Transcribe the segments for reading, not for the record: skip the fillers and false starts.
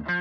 Hey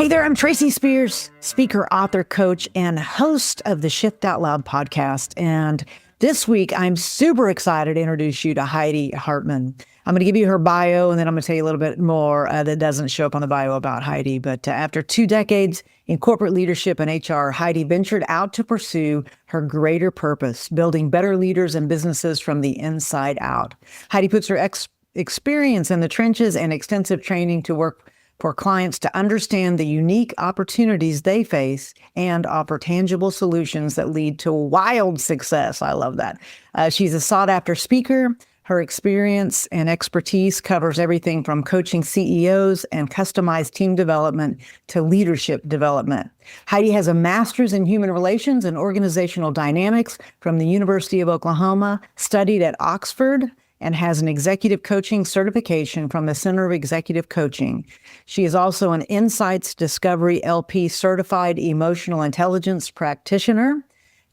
there, I'm Tracy Spears, speaker, author, coach, and host of the Shift Out Loud podcast. And this week, I'm super excited to introduce you to Heidi Hartman. I'm going to give you her bio, and then I'm going to tell you a little bit more that doesn't show up on the bio about Heidi. But after 2 decades in corporate leadership and HR, Heidi ventured out to pursue her greater purpose, building better leaders and businesses from the inside out. Heidi puts her experience in the trenches and extensive training to work for clients to understand the unique opportunities they face and offer tangible solutions that lead to wild success. I love that. She's a sought-after speaker. Her experience and expertise covers everything from coaching CEOs and customized team development to leadership development. Heidi has a master's in human relations and organizational dynamics from the University of Oklahoma, studied at Oxford, and has an executive coaching certification from the Center of Executive Coaching. She is also an Insights Discovery LP certified emotional intelligence practitioner,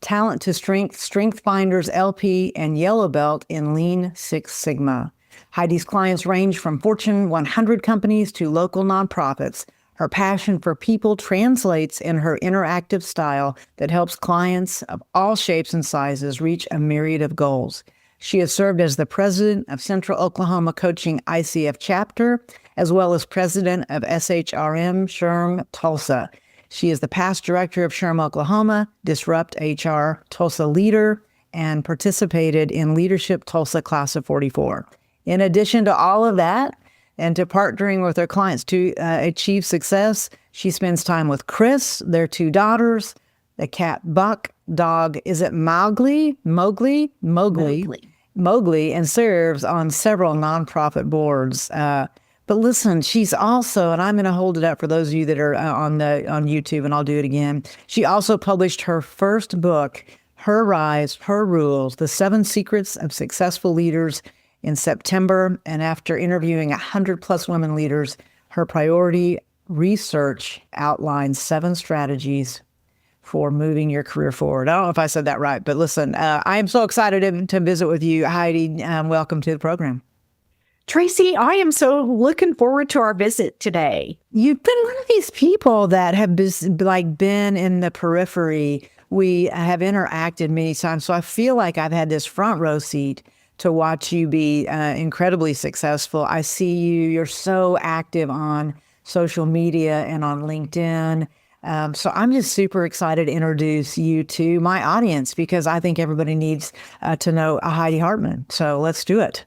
Talent to Strength Finders LP, and Yellow Belt in Lean Six Sigma. Heidi's clients range from Fortune 100 companies to local nonprofits. Her passion for people translates in her interactive style that helps clients of all shapes and sizes reach a myriad of goals. She has served as the president of Central Oklahoma Coaching ICF chapter, as well as president of SHRM SHRM Tulsa. She is the past director of SHRM Oklahoma, Disrupt HR Tulsa leader, and participated in Leadership Tulsa Class of 44. In addition to all of that, and to partnering with her clients to achieve success, she spends time with Chris, their 2 daughters, the cat Buck, dog, is it Mowgli, and serves on several nonprofit boards. But listen, she's also, and I'm going to hold it up for those of you that are on YouTube, and I'll do it again. She also published her first book, Her Rise, Her Rules, The 7 Secrets of Successful Leaders in September. And after interviewing 100+ women leaders, her priority research outlines 7 strategies for moving your career forward. I don't know if I said that right, but listen, I am so excited to visit with you, Heidi. Welcome to the program. Tracy, I am so looking forward to our visit today. You've been one of these people that have been in the periphery. We have interacted many times, so I feel like I've had this front row seat to watch you be incredibly successful. I see you're so active on social media and on LinkedIn. So I'm just super excited to introduce you to my audience because I think everybody needs to know Heidi Hartman. So let's do it.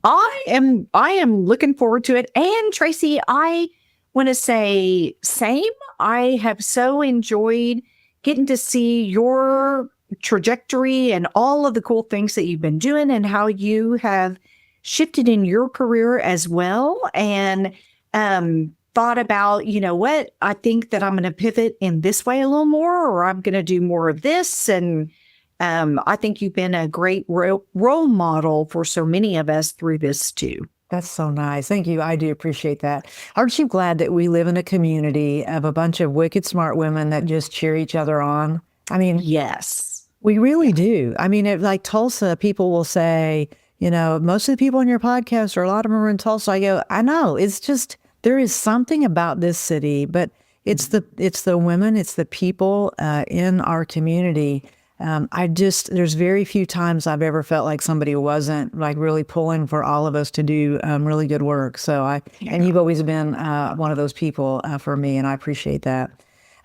I am looking forward to it. And Tracy, I want to say same. I have so enjoyed getting to see your trajectory and all of the cool things that you've been doing and how you have shifted in your career as well. And thought about, you know what, I think that I'm going to pivot in this way a little more, or I'm going to do more of this. And I think you've been a great role model for so many of us through this too. That's so nice. Thank you. I do appreciate that. Aren't you glad that we live in a community of a bunch of wicked smart women that just cheer each other on? I mean, yes, we really do. I mean, like Tulsa, people will say, you know, most of the people on your podcast, or a lot of them are in Tulsa. I go, I know, it's just, there is something about this city, but it's the women, it's the people in our community. There's very few times I've ever felt like somebody wasn't like really pulling for all of us to do really good work. So and you've always been one of those people for me, and I appreciate that.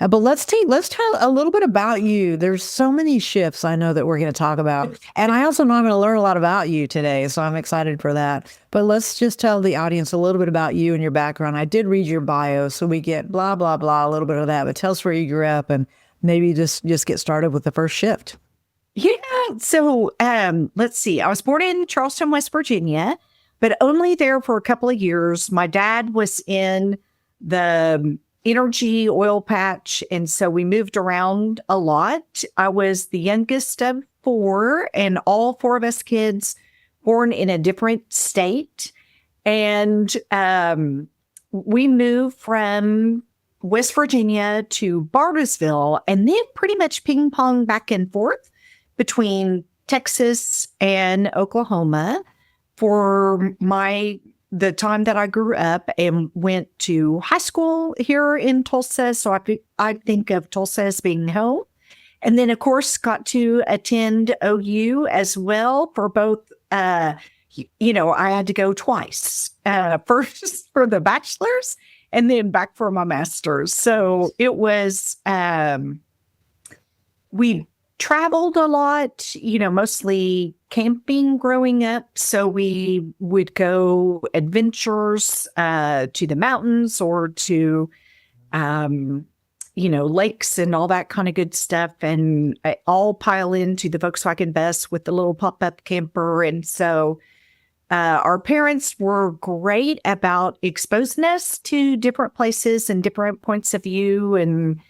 But let's tell a little bit about you. There's so many shifts I know that we're going to talk about. And I also know I'm going to learn a lot about you today, so I'm excited for that. But let's just tell the audience a little bit about you and your background. I did read your bio, so we get blah, blah, blah, a little bit of that. But tell us where you grew up and maybe just get started with the first shift. Yeah. So let's see. I was born in Charleston, West Virginia, but only there for a couple of years. My dad was in the energy oil patch, and so we moved around a lot. I was the youngest of 4, and all 4 of us kids born in a different state. And we moved from West Virginia to Bartlesville, and then pretty much ping pong back and forth between Texas and Oklahoma for the time that I grew up and went to high school here in Tulsa. So I think of Tulsa as being home. And then, of course, got to attend OU as well for both. I had to go twice, first for the bachelor's and then back for my master's. So it was, we traveled a lot, mostly camping growing up. So we would go adventures to the mountains or to, lakes and all that kind of good stuff. And I all pile into the Volkswagen bus with the little pop-up camper. And so our parents were great about exposing us to different places and different points of view. And,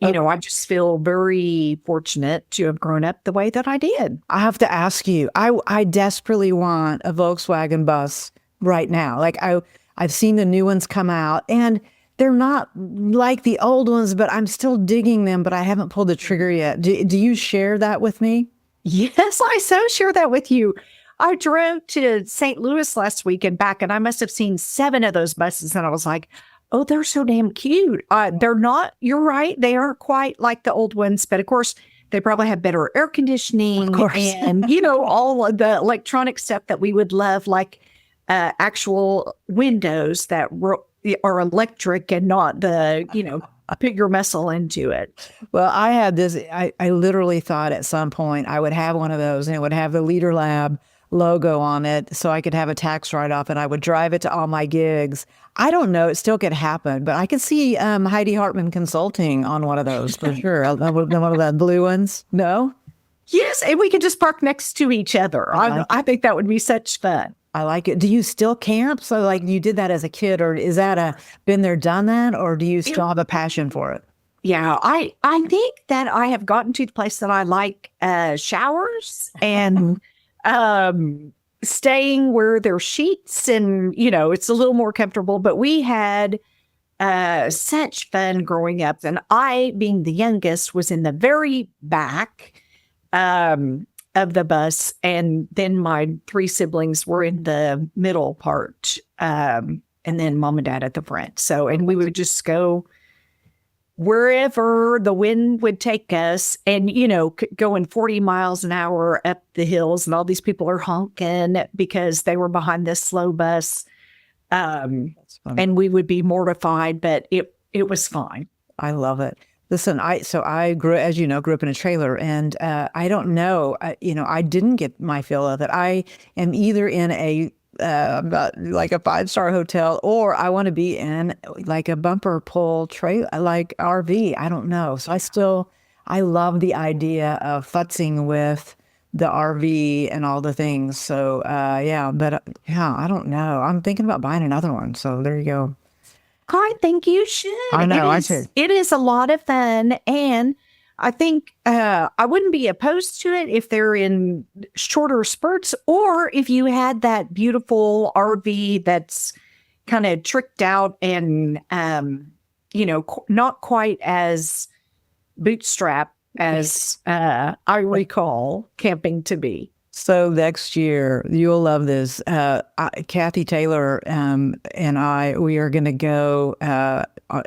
I just feel very fortunate to have grown up the way that I did. I have to ask you, I desperately want a Volkswagen bus right now. Like I've seen the new ones come out and they're not like the old ones, but I'm still digging them, but I haven't pulled the trigger yet. Do you share that with me? Yes, I so share that with you. I drove to St. Louis last week and back, and I must have seen 7 of those buses. And I was like, oh, they're so damn cute. They're not, you're right. They aren't quite like the old ones, but of course, they probably have better air conditioning and, all of the electronic stuff that we would love, like actual windows that are electric and not the, put your muscle into it. Well, I had this, I literally thought at some point I would have one of those and it would have the Leader Lab logo on it so I could have a tax write-off and I would drive it to all my gigs. I don't know, it still could happen, but I could see Heidi Hartman consulting on one of those for sure. One of the blue ones. No? Yes, and we could just park next to each other. I think that would be such fun. I like it. Do you still camp? So like you did that as a kid, or is that a been there, done that, or do you still have a passion for it? Yeah, I think that I have gotten to the place that I like showers and staying where there's sheets and, it's a little more comfortable. But we had such fun growing up. And I, being the youngest, was in the very back of the bus. And then my 3 siblings were in the middle part. And then mom and dad at the front. So, and we would just go wherever the wind would take us and, going 40 miles an hour up the hills and all these people are honking because they were behind this slow bus. And we would be mortified, but it was fine. I love it. Listen, I grew up in a trailer and I don't know, I didn't get my fill of it. I am either in a like a 5-star hotel, or I want to be in like a bumper pull trailer, like RV. I don't know. So I love the idea of futzing with the RV and all the things. So I don't know. I'm thinking about buying another one. So there you go. I think you should. I know, I should. It is a lot of fun. And I think I wouldn't be opposed to it if they're in shorter spurts or if you had that beautiful RV that's kind of tricked out and, not quite as bootstrap as I recall camping to be. So next year, you'll love this. Kathy Taylor and we are going to go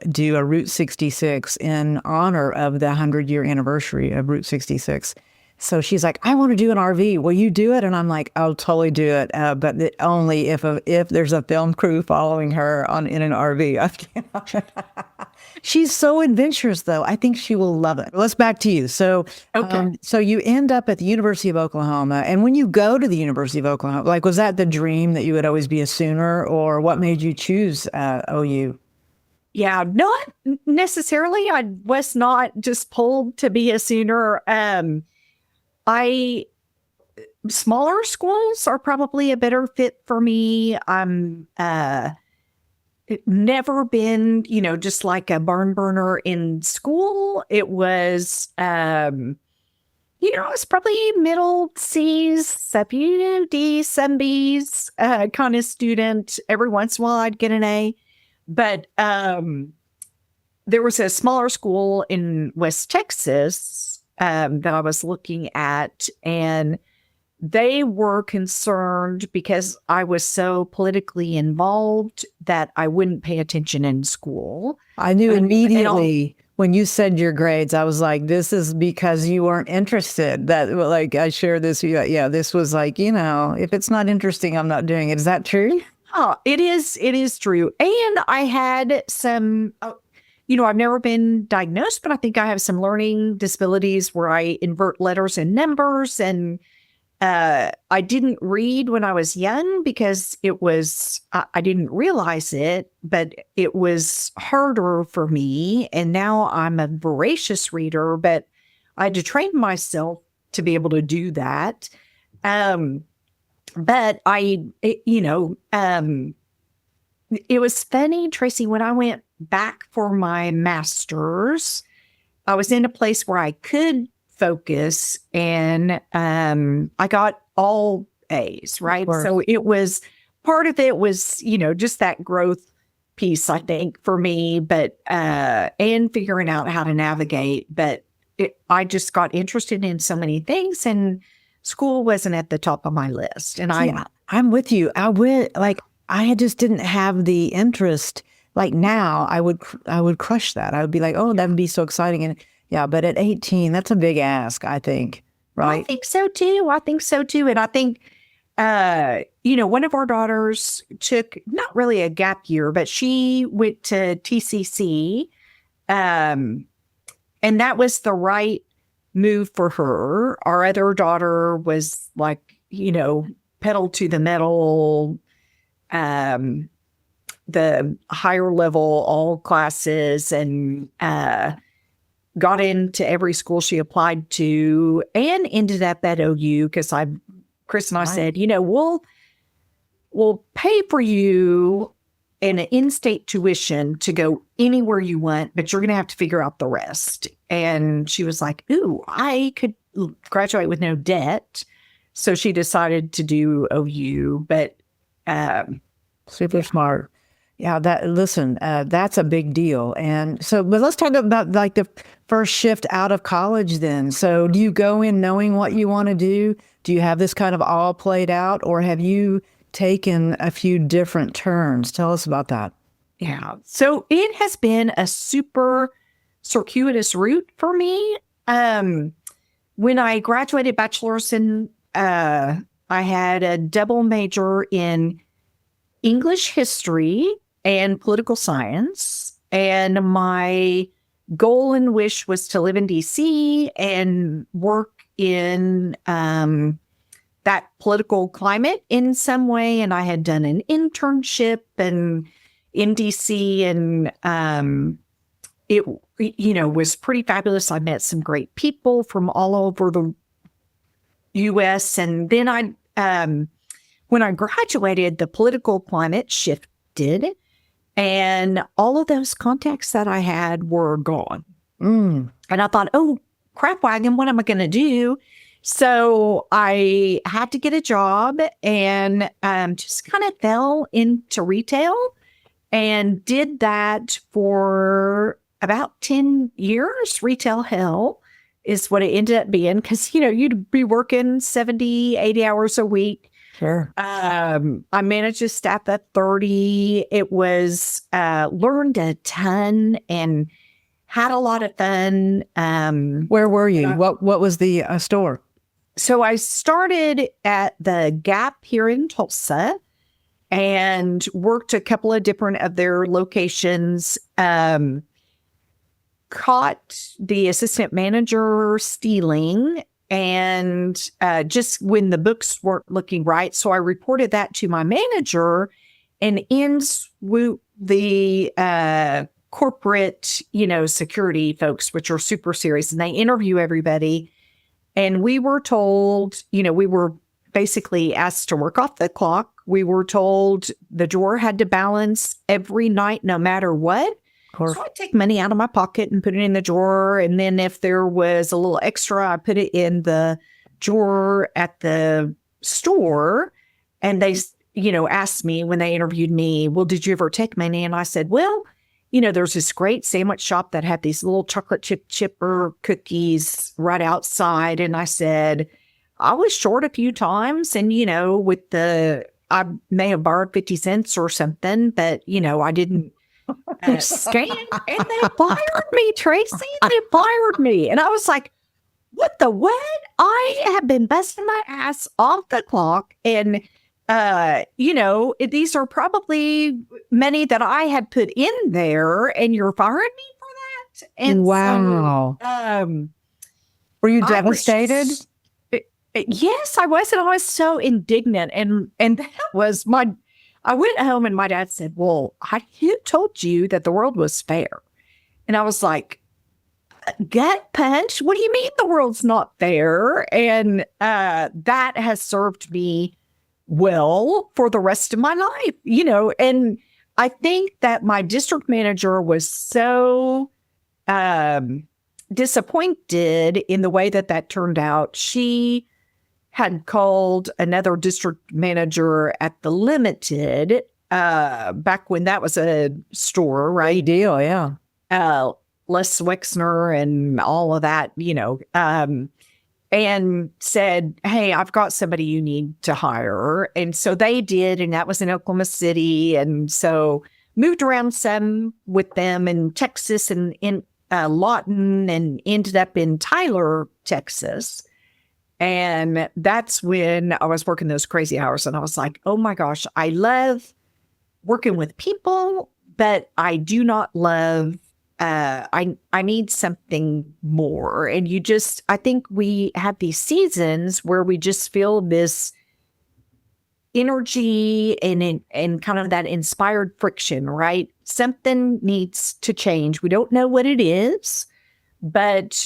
do a Route 66 in honor of the 100-year anniversary of Route 66. So she's like, I want to do an RV. Will you do it? And I'm like, I'll totally do it, but only if there's a film crew following her in an RV. She's so adventurous, though. I think she will love it. Let's back to you. So, okay. So you end up at the University of Oklahoma, and when you go to the University of Oklahoma, like, was that the dream that you would always be a Sooner, or what made you choose OU? Yeah, not necessarily. I was not just pulled to be a Sooner. Smaller schools are probably a better fit for me. I'm never been, just like a barn burner in school. It was, it's probably middle C's, sub D, some B's kind of student. Every once in a while I'd get an A. But there was a smaller school in West Texas that I was looking at, and they were concerned because I was so politically involved that I wouldn't pay attention in school. I knew immediately when you said your grades, I was like, this is because you weren't interested. That, like, I share this. Yeah, this was like, if it's not interesting, I'm not doing it. Is that true? Oh, it is true. And I had some, I've never been diagnosed, but I think I have some learning disabilities where I invert letters and numbers. And I didn't read when I was young because I didn't realize it, but it was harder for me. And now I'm a voracious reader, but I had to train myself to be able to do that. But it was funny, Tracy, when I went back for my master's, I was in a place where I could focus and I got all A's, right? So it was, part of it was, just that growth piece, I think, for me, but, and figuring out how to navigate. But I just got interested in so many things, and school wasn't at the top of my list. And I'm with you. I just didn't have the interest. Like now I would crush that. I would be like, oh, that would be so exciting. And yeah, but at 18, that's a big ask, I think. Right. I think so too. And I think, one of our daughters took not really a gap year, but she went to TCC. And that was the right move for her. Our other daughter was like, pedal to the metal, the higher level, all classes, and got into every school she applied to and ended up at OU because Chris and I said, we'll pay for you an in-state tuition to go anywhere you want, but you're going to have to figure out the rest. And she was like, ooh, I could graduate with no debt. So she decided to do OU, but super smart. Yeah, that's a big deal. And so, but let's talk about like the first shift out of college then. So do you go in knowing what you want to do? Do you have this kind of all played out, or have you taken a few different turns? Tell us about that. Yeah. So it has been a super circuitous route for me. When I graduated bachelor's I had a double major in English history and political science. And my goal and wish was to live in DC and work in that political climate in some way. And I had done an internship in DC, and it was pretty fabulous. I met some great people from all over the U.S. And then when I graduated, the political climate shifted, and all of those contacts that I had were gone. And I thought, oh, crap wagon, what am I going to do? So I had to get a job, and just kind of fell into retail and did that for about 10 years. Retail hell is what it ended up being, because, you'd be working 70, 80 hours a week. Sure. I managed to staff at 30. It was, learned a ton and had a lot of fun. Where were you? What was the store? So I started at the Gap here in Tulsa and worked a couple of different of their locations. Caught the assistant manager stealing, and just when the books weren't looking right. So I reported that to my manager, and in swooped the corporate, security folks, which are super serious, and they interview everybody. And we were told, we were basically asked to work off the clock. We were told the drawer had to balance every night, no matter what. So I'd take money out of my pocket and put it in the drawer. And then if there was a little extra, I put it in the drawer at the store. And they, asked me when they interviewed me, well, did you ever take money? And I said, well, there's this great sandwich shop that had these little chocolate chip chipper cookies right outside. And I said, I was short a few times, and I may have borrowed 50 cents or something, but I didn't stand, and they fired me, Tracy. They fired me. And I was like, what the what? I have been busting my ass off the clock. And, these are probably many that I had put in there, and you're firing me for that. And wow. So, were you devastated? Yes, I was. And I was so indignant. And that was I went home, and my dad said, well, who told you that the world was fair? And I was like, gut punch? What do you mean the world's not fair? And that has served me well for the rest of my life, and I think that my district manager was so disappointed in the way that turned out. She had called another district manager at the Limited back when that was a store, right? Big deal, yeah. Les Wexner and all of that, and said, hey, I've got somebody you need to hire. And so they did, and that was in Oklahoma City. And so moved around some with them in Texas and in Lawton, and ended up in Tyler, Texas. And that's when I was working those crazy hours. And I was like, oh my gosh, I love working with people, but I do not love, I need something more. And I think we have these seasons where we just feel this energy and kind of that inspired friction, right? Something needs to change. We don't know what it is, but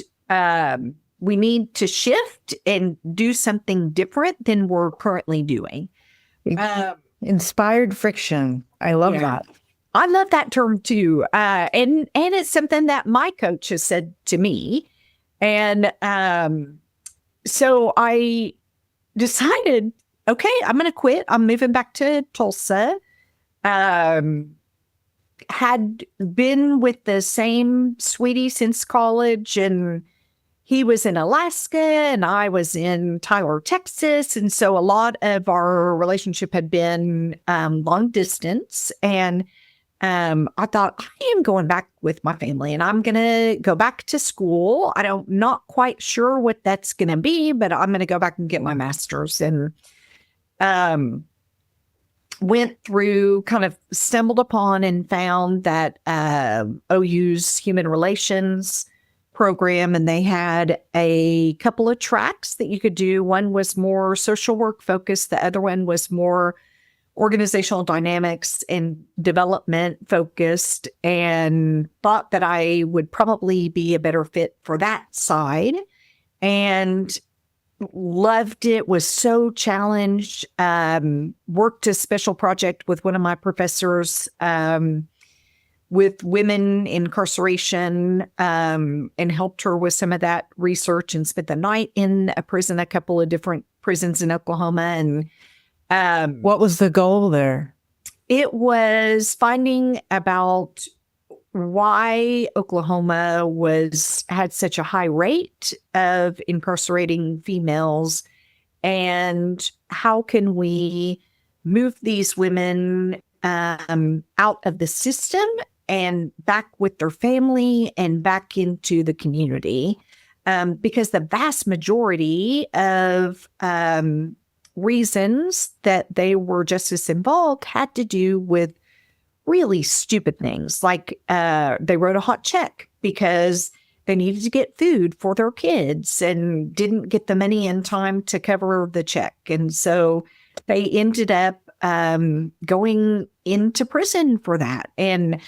we need to shift and do something different than we're currently doing. Inspired friction. I love that. I love that term too. And it's something that my coach has said to me. And so I decided, okay, I'm going to quit. I'm moving back to Tulsa. Had been with the same sweetie since college, and he was in Alaska and I was in Tyler, Texas. And so a lot of our relationship had been long distance. And I thought, I am going back with my family, and I'm going to go back to school. Not quite sure what that's going to be, but I'm going to go back and get my master's. And went through, kind of stumbled upon and found that OU's Human Relations program, and they had a couple of tracks that you could do. One was more social work focused. The other one was more organizational dynamics and development focused, and thought that I would probably be a better fit for that side, and loved it, was so challenged. Worked a special project with one of my professors with women in incarceration, and helped her with some of that research, and spent the night in a prison, a couple of different prisons in Oklahoma. And what was the goal there? It was finding about why Oklahoma had such a high rate of incarcerating females, and how can we move these women out of the system and back with their family and back into the community, because the vast majority of reasons that they were justice involved had to do with really stupid things, like they wrote a hot check because they needed to get food for their kids and didn't get the money in time to cover the check. And so they ended up going into prison for that. And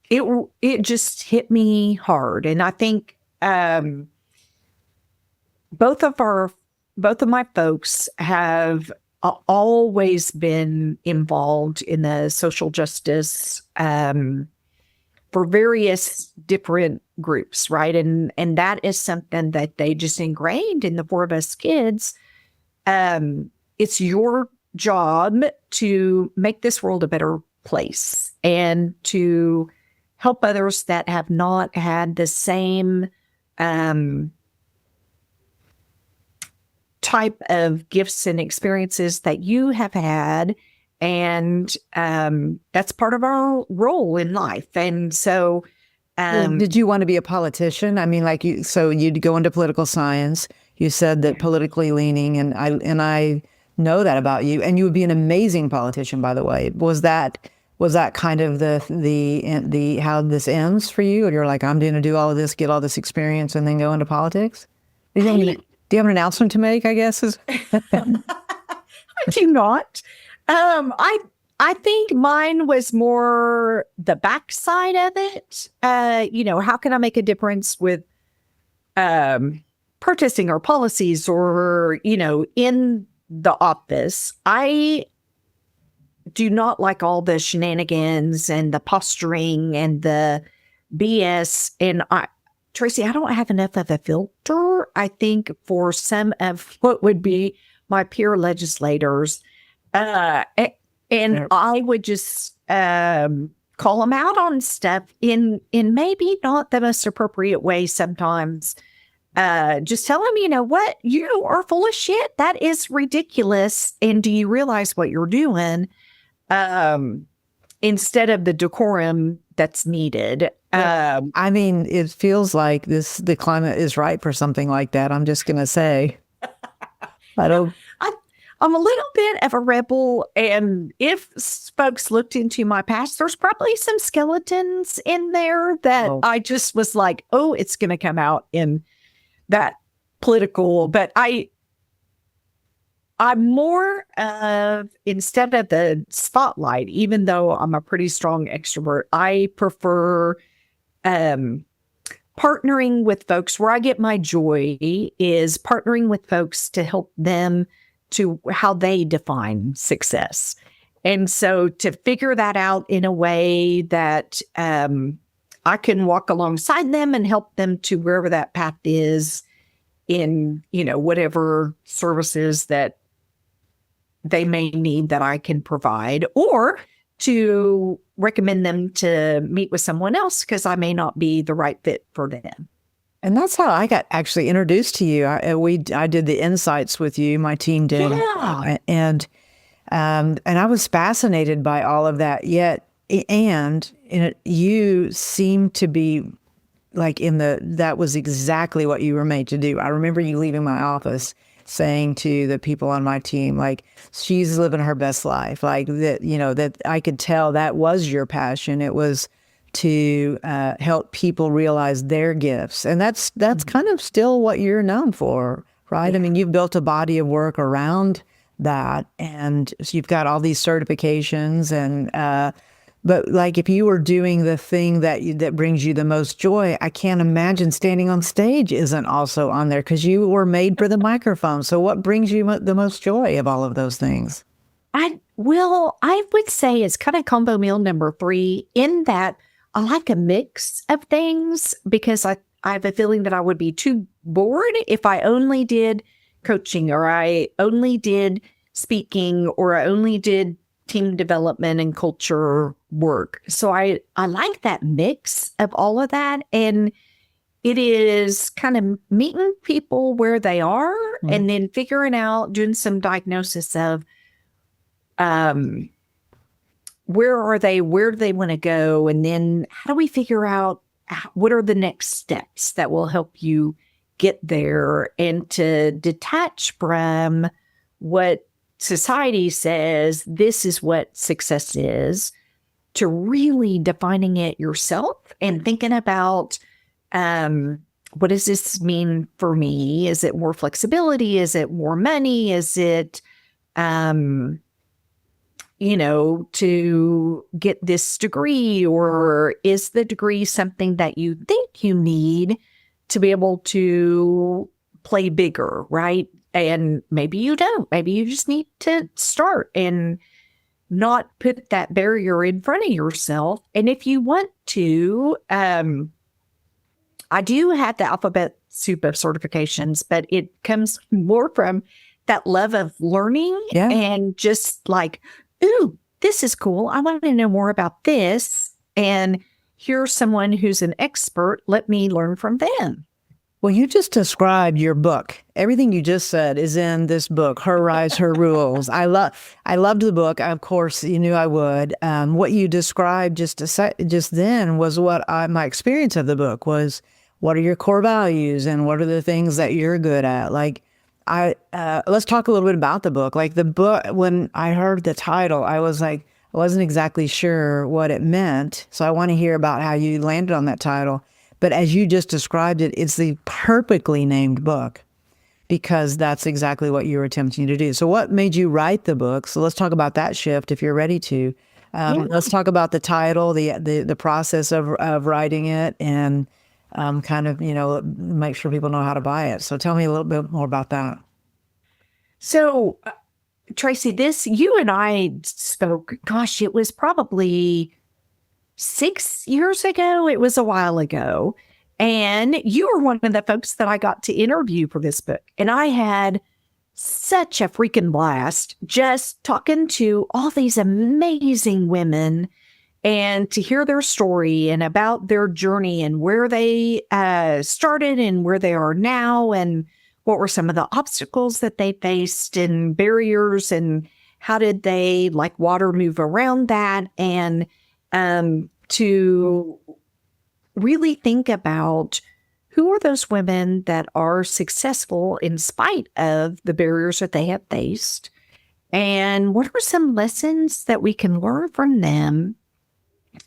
it just hit me hard. And I think both of my folks have always been involved in the social justice for various different groups, right? And that is something that they just ingrained in the four of us kids. It's your job to make this world a better place and to help others that have not had the same type of gifts and experiences that you have had. And that's part of our role in life. And so, did you want to be a politician? I mean, like so you'd go into political science. You said that politically leaning, and I know that about you. And you would be an amazing politician, by the way. Was that kind of the how this ends for you? Or you're like, I'm going to do all of this, get all this experience, and then go into politics? Do you have an announcement to make? I guess I do not. I think mine was more the backside of it. How can I make a difference with protesting our policies or, in the office? I do not like all the shenanigans and the posturing and the BS. And Tracy, I don't have enough of a filter, I think, for some of what would be my peer legislators. And I would just call them out on stuff in maybe not the most appropriate way sometimes. Just tell them, what, you are full of shit. That is ridiculous. And do you realize what you're doing? Instead of the decorum that's needed. I mean, it feels like the climate is right for something like that. I'm just going to say. I'm a little bit of a rebel, and if folks looked into my past, there's probably some skeletons in there that I just was like, oh, it's going to come out in that political. But I'm more of, instead of the spotlight, even though I'm a pretty strong extrovert, I prefer partnering with folks. Where I get my joy is partnering with folks to help them to how they define success. And so to figure that out in a way that I can walk alongside them and help them to wherever that path is in, whatever services that they may need that I can provide, or to recommend them to meet with someone else because I may not be the right fit for them. And that's how I got actually introduced to you. I did the insights with you. My team did, and I was fascinated by all of that. Yet, you seem to be like that was exactly what you were made to do. I remember you leaving my office saying to the people on my team, like, she's living her best life. Like that, that I could tell that was your passion. It was to help people realize their gifts. And that's kind of still what you're known for, right? Yeah. I mean, you've built a body of work around that, and so you've got all these certifications. And but like, if you were doing the thing that brings you the most joy, I can't imagine standing on stage isn't also on there, because you were made for the microphone. So what brings you the most joy of all of those things? I would say it's kind of combo meal number 3, in that I like a mix of things, because I have a feeling that I would be too bored if I only did coaching, or I only did speaking, or I only did team development and culture work. So I like that mix of all of that. And it is kind of meeting people where they are, and then figuring out, doing some diagnosis of where are they? Where do they want to go? And then how do we figure out what are the next steps that will help you get there, and to detach from what society says this is what success is, to really defining it yourself and thinking about what does this mean for me? Is it more flexibility? Is it more money? Is it to get this degree, or is the degree something that you think you need to be able to play bigger, right? And maybe you don't. Maybe you just need to start and not put that barrier in front of yourself. And if you want to, I do have the alphabet soup of certifications, but it comes more from that love of learning and just like, ooh, this is cool. I want to know more about this. And here's someone who's an expert. Let me learn from them. Well, you just described your book. Everything you just said is in this book, Her Rise, Her Rules. I loved the book. Of course, you knew I would. What you described just then was my experience of the book was. What are your core values, and what are the things that you're good at? Let's talk a little bit about the book. Like the book, when I heard the title, I was like, I wasn't exactly sure what it meant. So I want to hear about how you landed on that title. But as you just described it, it's the perfectly named book because that's exactly what you were attempting to do. So what made you write the book? So let's talk about that shift if you're ready to. Let's talk about the title, the process of writing it, and kind of, make sure people know how to buy it. So tell me a little bit more about that. So, Tracy, you and I spoke, gosh, it was probably 6 years ago. It was a while ago. And you were one of the folks that I got to interview for this book. And I had such a freaking blast just talking to all these amazing women and to hear their story and about their journey and where they started and where they are now and what were some of the obstacles that they faced and barriers and how did they, like water, move around that, and to really think about who are those women that are successful in spite of the barriers that they have faced, and what are some lessons that we can learn from them.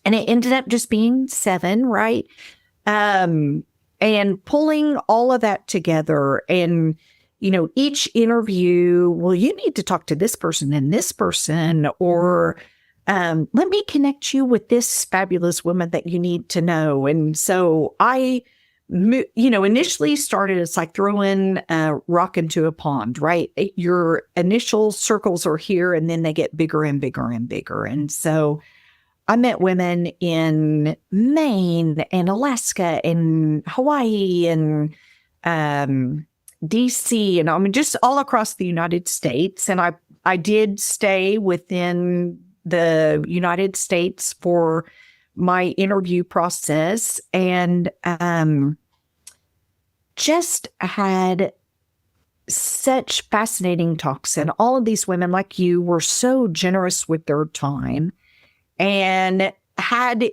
And it ended up just being 7, right? And pulling all of that together and, each interview, well, you need to talk to this person and this person, or let me connect you with this fabulous woman that you need to know. And so I, initially started, it's like throwing a rock into a pond, right? Your initial circles are here and then they get bigger and bigger and bigger. And so I met women in Maine and Alaska and Hawaii and DC, and I mean, just all across the United States. And I did stay within the United States for my interview process, and just had such fascinating talks. And all of these women, like you, were so generous with their time and had,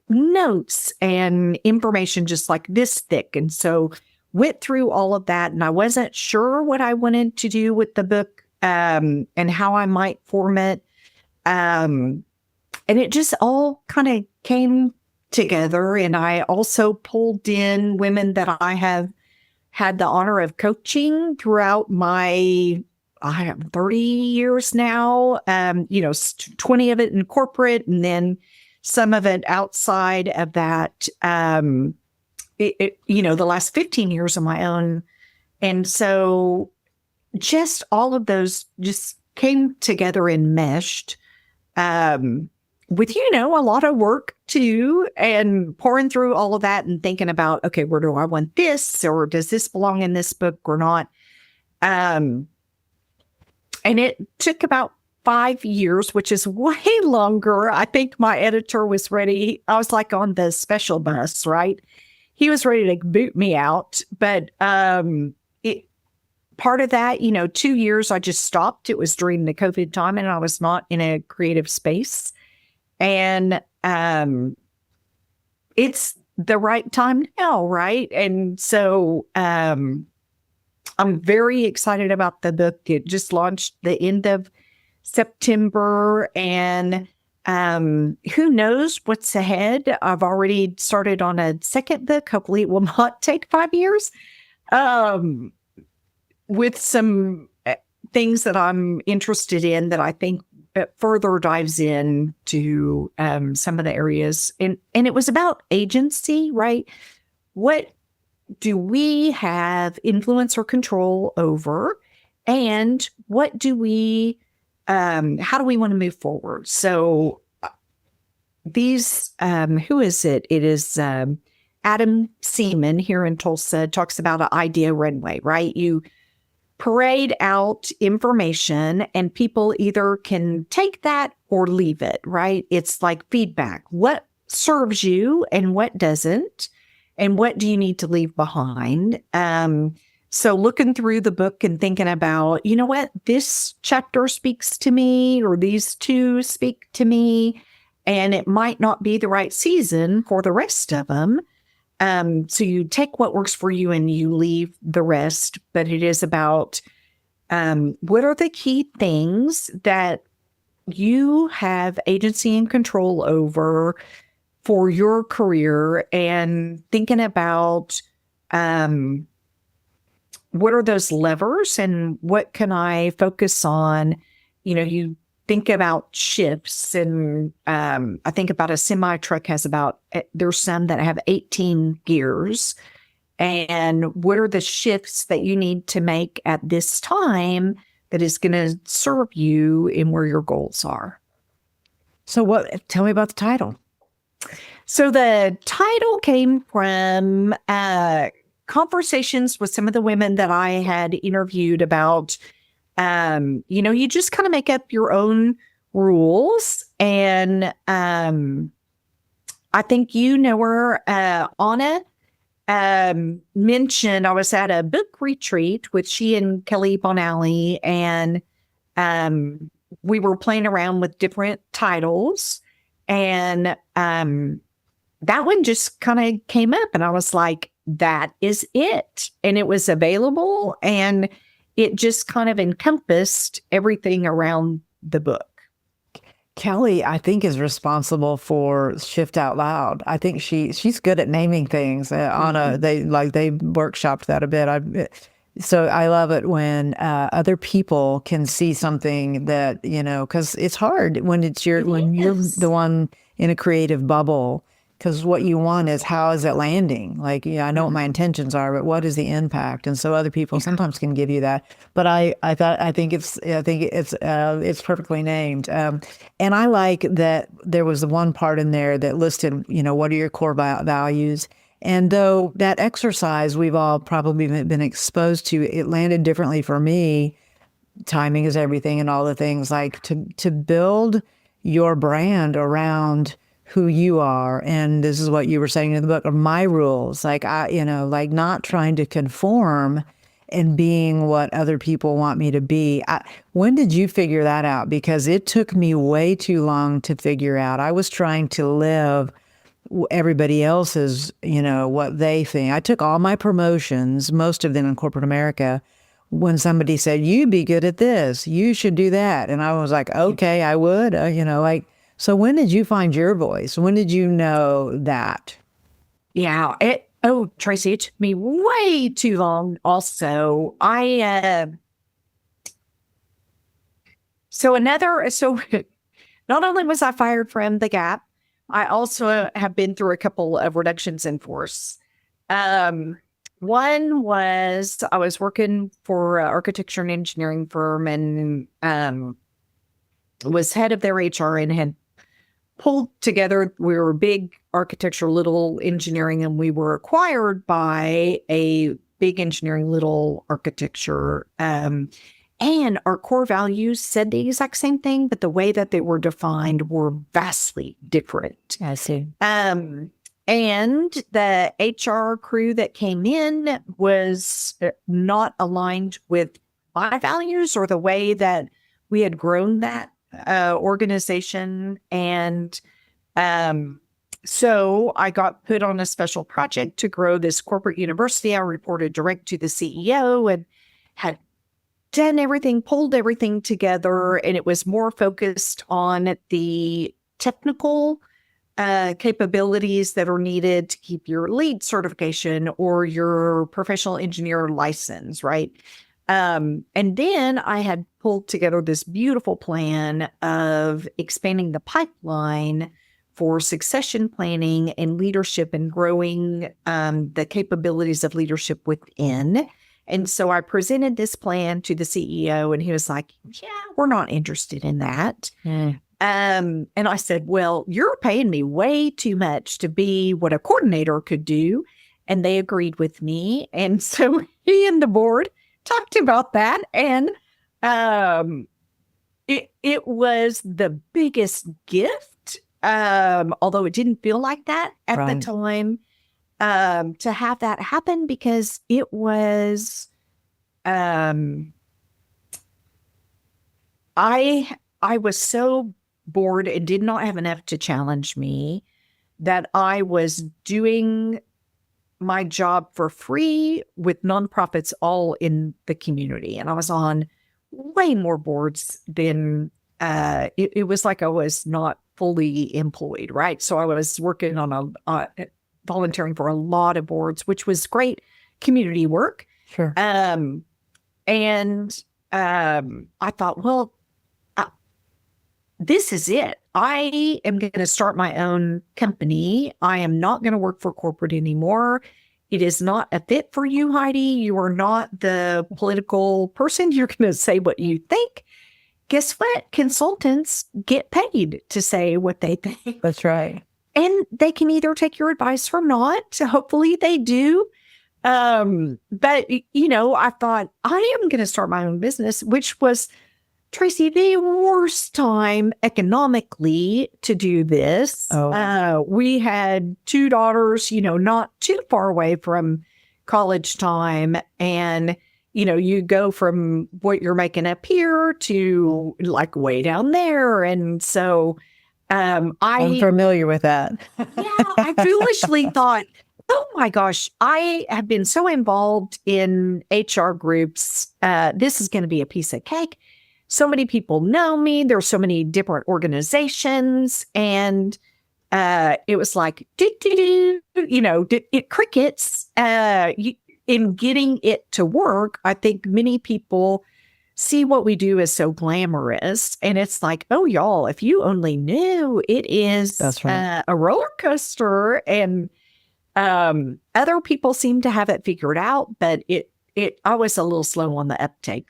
notes and information just like this thick. And so went through all of that, and I wasn't sure what I wanted to do with the book and how I might form it. And it just all kind of came together. And I also pulled in women that I have had the honor of coaching throughout I have 30 years now, 20 of it in corporate, and then some of it outside of that, the last 15 years of my own. And so just all of those just came together and meshed with, a lot of work too, and pouring through all of that and thinking about, okay, where do I want this? Or does this belong in this book or not? And it took about 5 years, which is way longer. I think my editor was ready. I was like on the special bus, right? He was ready to boot me out. But part of that, 2 years, I just stopped. It was during the COVID time and I was not in a creative space. And it's the right time now, right? And so I'm very excited about the book. It just launched the end of September, and who knows what's ahead. I've already started on a second book. Hopefully it will not take 5 years, with some things that I'm interested in that I think further dives into some of the areas. And it was about agency, right? What do we have influence or control over? And what do we, how do we want to move forward? So these, who is it? It is Adam Seaman here in Tulsa talks about an idea runway, right? You parade out information and people either can take that or leave it, right? It's like feedback. What serves you and what doesn't? and what do you need to leave behind? So looking through the book and thinking about, you know what, this chapter speaks to me, or these two speak to me, and it might not be the right season for the rest of them. So you take what works for you and you leave the rest, but it is about what are the key things that you have agency and control over for your career, and thinking about what are those levers and what can I focus on? You think about shifts, and I think about a semi truck has there's some that have 18 gears. And what are the shifts that you need to make at this time that is going to serve you in where your goals are? So tell me about the title. So the title came from conversations with some of the women that I had interviewed about, you just kind of make up your own rules. And I think her, Anna, mentioned I was at a book retreat with she and Kelly Bonali, and we were playing around with different titles, and that one just kind of came up, and I was like, that is it. And it was available, and it just kind of encompassed everything around the book. Kelly, I think, is responsible for Shift Out Loud. I think she's good at naming things. Anna, they workshopped that a bit. So I love it when other people can see something that, because it's hard when when you're the one in a creative bubble. Because what you want is, how is it landing? Like, I know what my intentions are, but what is the impact? And so other people sometimes can give you that. But I think it's perfectly named. And I like that there was the one part in there that listed, what are your core values? And though that exercise we've all probably been exposed to, it landed differently for me. Timing is everything, and all the things, like to build your brand around who you are. And this is what you were saying in the book, are my rules. Like, like not trying to conform and being what other people want me to be. When did you figure that out? Because it took me way too long to figure out. I was trying to live everybody else's, what they think. I took all my promotions, most of them in corporate America, when somebody said, you be good at this, you should do that. And I was like, okay, I would, so when did you find your voice? When did you know that? Yeah. Tracy, it took me way too long also. So not only was I fired from the Gap, I also have been through a couple of reductions in force. One was I was working for an architecture and engineering firm, and was head of their HR, and had pulled together. We were big architecture, little engineering, and we were acquired by a big engineering, little architecture. And our core values said the exact same thing, but the way that they were defined were vastly different. I see. And the HR crew that came in was not aligned with my values or the way that we had grown that organization. And so I got put on a special project to grow this corporate university. I reported direct to the CEO and had done everything, pulled everything together, and it was more focused on the technical capabilities that are needed to keep your LEED certification or your professional engineer license, right? And then I had pulled together this beautiful plan of expanding the pipeline for succession planning and leadership, and growing the capabilities of leadership within. And so I presented this plan to the CEO, and he was like, yeah, we're not interested in that. And I said, well, you're paying me way too much to be what a coordinator could do. And they agreed with me. And so he and the board talked about that. And it was the biggest gift, although it didn't feel like that at the time. to have that happen because it was, I was so bored and did not have enough to challenge me that I was doing my job for free with nonprofits all in the community. And I was on way more boards than it was like I was not fully employed, right? So I was working on volunteering for a lot of boards, which was great community work. Sure. And I thought, well, this is it. I am going to start my own company. I am not going to work for corporate anymore. It is not a fit for you, Heidi. You are not the political person. You're going to say what you think. Guess what? Consultants get paid to say what they think. That's right. And they can either take your advice or not. Hopefully they do. But, I thought I am going to start my own business, which was, Tracy, the worst time economically to do this. We had 2 daughters, not too far away from college time. And, you go from what you're making up here to like way down there. And so I'm familiar with that. I foolishly thought, oh my gosh, I have been so involved in HR groups. This is going to be a piece of cake. So many people know me. There's so many different organizations. And it was like, it crickets in getting it to work. I think many people see what we do as so glamorous. And it's like, oh, y'all, if you only knew, it is That's right. a roller coaster. And other people seem to have it figured out, but I was a little slow on the uptake.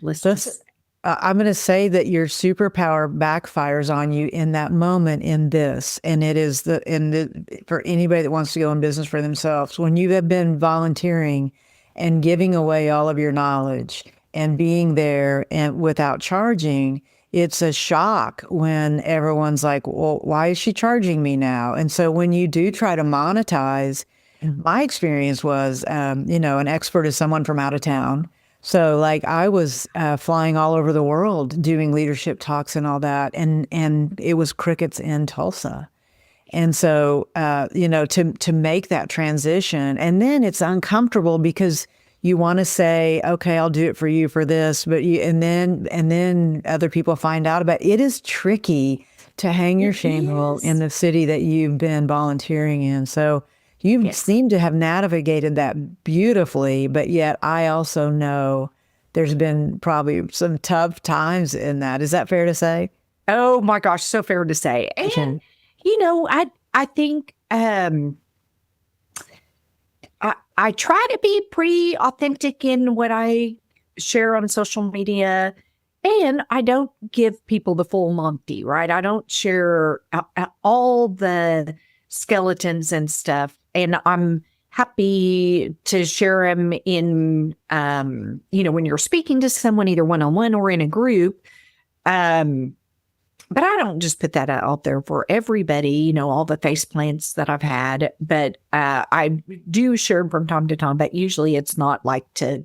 I'm going to say that your superpower backfires on you in that moment in this. And it is for anybody that wants to go in business for themselves, when you have been volunteering and giving away all of your knowledge and being there and without charging, it's a shock when everyone's like, well, why is she charging me now? And so when you do try to monetize, my experience was, an expert is someone from out of town. So like I was flying all over the world doing leadership talks and all that. And it was crickets in Tulsa. And so, to make that transition, and then it's uncomfortable because you want to say, okay, I'll do it for you for this, but and then other people find out about it. It is tricky to hang your shingle in the city that you've been volunteering in. So you seem to have navigated that beautifully, but yet I also know there's been probably some tough times in that. Is that fair to say? Oh my gosh, so fair to say. And, I think I try to be pretty authentic in what I share on social media, and I don't give people the full Monty, right? I don't share all the skeletons and stuff. And I'm happy to share them in, when you're speaking to someone, either one-on-one or in a group. But I don't just put that out there for everybody, all the face plants that I've had. But I do share them from time to time, but usually it's not like to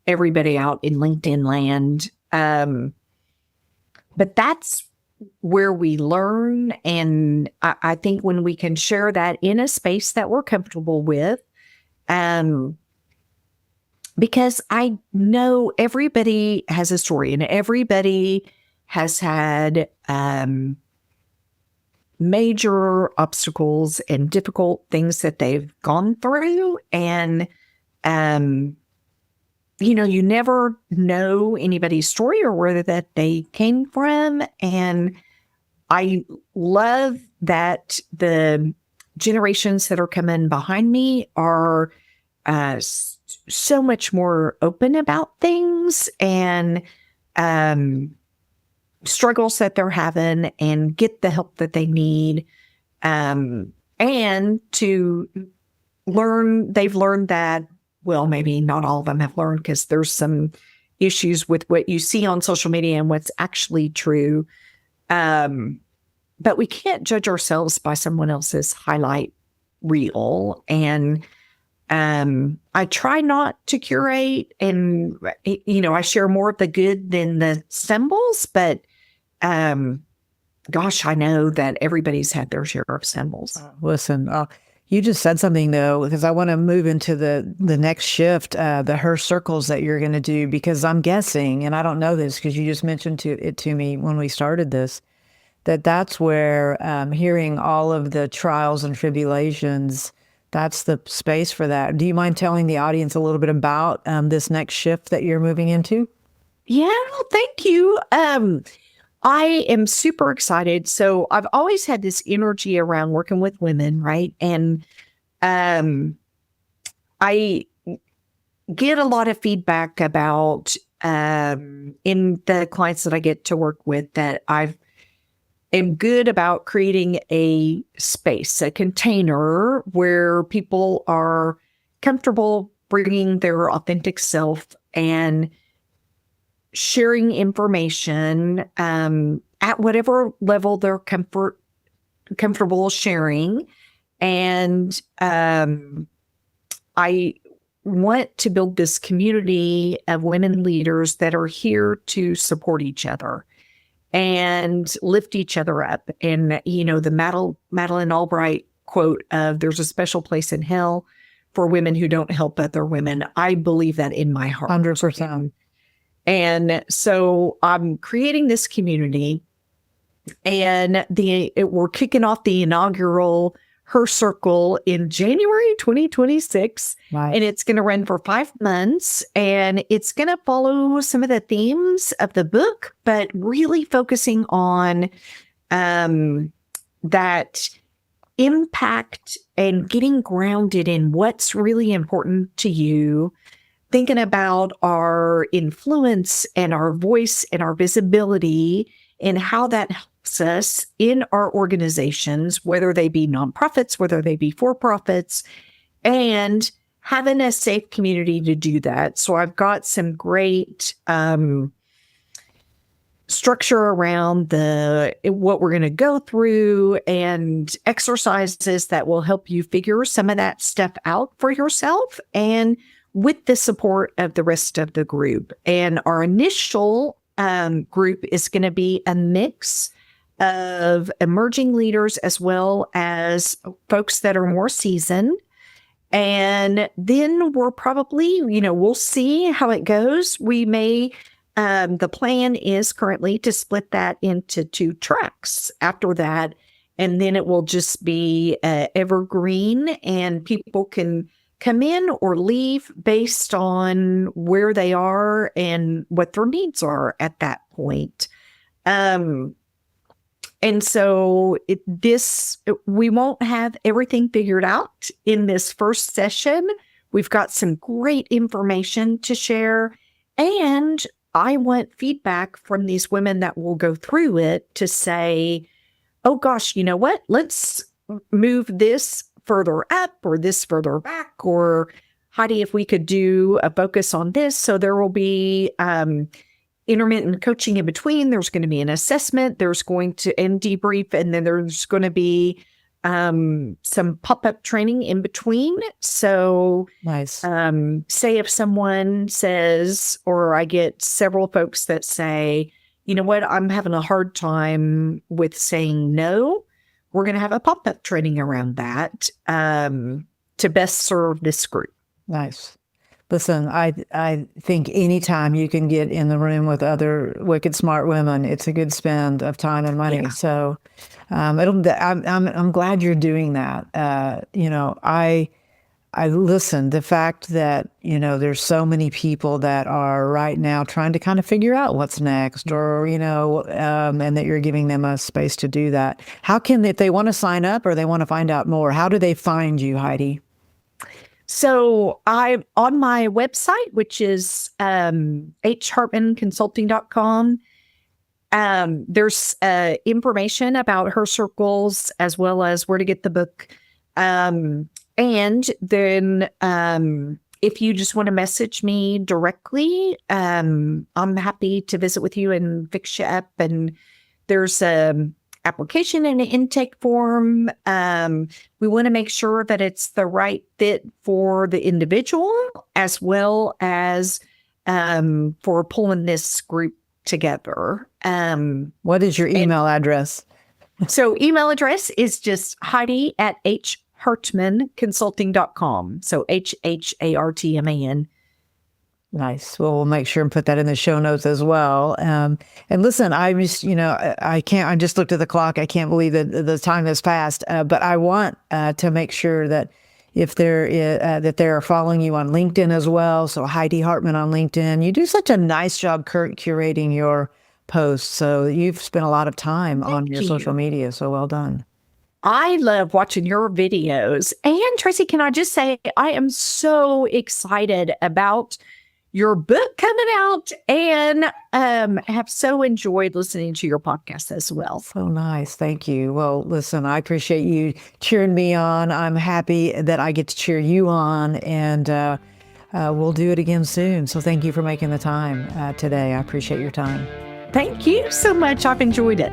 everybody out in LinkedIn land. But that's where we learn. And I think when we can share that in a space that we're comfortable with, because I know everybody has a story and everybody has had major obstacles and difficult things that they've gone through. And, you never know anybody's story or where that they came from. And I love that the generations that are coming behind me are so much more open about things and struggles that they're having, and get the help that they need. And to learn, they've learned that, well, maybe not all of them have learned, because there's some issues with what you see on social media and what's actually true. But we can't judge ourselves by someone else's highlight reel. And I try not to curate, and I share more of the good than the symbols, but gosh, I know that everybody's had their share of symbols. Listen, you just said something though, because I want to move into the next shift, the her circles that you're going to do, because I'm guessing, and I don't know this because you just mentioned it to me when we started this, that's where hearing all of the trials and tribulations, that's the space for that. Do you mind telling the audience a little bit about this next shift that you're moving into? Yeah, thank you. I am super excited. So I've always had this energy around working with women, right? And I get a lot of feedback about in the clients that I get to work with that I am good about creating a space, a container where people are comfortable bringing their authentic self and sharing information at whatever level they're comfortable sharing. And I want to build this community of women leaders that are here to support each other and lift each other up. And, the Madeleine Albright quote of "there's a special place in hell for women who don't help other women." I believe that in my heart. 100%. And so I'm creating this community, and we're kicking off the inaugural Her Circle in January 2026. Right. And it's going to run for 5 months, and it's going to follow some of the themes of the book, but really focusing on that impact and getting grounded in what's really important to you, thinking about our influence and our voice and our visibility and how that helps us in our organizations, whether they be nonprofits, whether they be for-profits, and having a safe community to do that. So I've got some great structure around what we're going to go through and exercises that will help you figure some of that stuff out for yourself, and with the support of the rest of the group. And our initial group is going to be a mix of emerging leaders as well as folks that are more seasoned. And then we're probably, we'll see how it goes. We may, the plan is currently to split that into 2 tracks after that. And then it will just be evergreen, and people can come in or leave based on where they are and what their needs are at that point. And so we won't have everything figured out in this first session. We've got some great information to share, and I want feedback from these women that will go through it to say, oh gosh, you know what? Let's move this further up or this further back, or Heidi, if we could do a focus on this. So there will be intermittent coaching in between. There's going to be an assessment. There's going to end debrief, and then there's going to be some pop-up training in between. So Nice. say if someone says, or I get several folks that say, you know what, I'm having a hard time with saying no, we're going to have a pop-up training around that to best serve this group. Nice. Listen, I think anytime you can get in the room with other wicked smart women, it's a good spend of time and money. Yeah. So I'm glad you're doing that. I listen, the fact that, there's so many people that are right now trying to kind of figure out what's next, or, and that you're giving them a space to do that. How can, if they want to sign up or they want to find out more, how do they find you, Heidi? So I'm on my website, which is hhartmanconsulting.com. There's information about her circles as well as where to get the book. And then if you just want to message me directly, I'm happy to visit with you and fix you up. And there's application and an intake form. We want to make sure that it's the right fit for the individual as well as for pulling this group together. What is your email address? So email address is just Heidi at hartmanconsulting.com. So HHARTMAN. Nice. Well, we'll make sure and put that in the show notes as well. And listen, I just, I just looked at the clock. I can't believe that the time has passed. But I want to make sure that if that they're following you on LinkedIn as well. So Heidi Hartman on LinkedIn. You do such a nice job curating your posts. So you've spent a lot of time on your social media. So well done. I love watching your videos. And Tracy, can I just say, I am so excited about your book coming out and have so enjoyed listening to your podcast as well. So nice. Thank you. Well, listen, I appreciate you cheering me on. I'm happy that I get to cheer you on, and we'll do it again soon. So thank you for making the time today. I appreciate your time. Thank you so much. I've enjoyed it.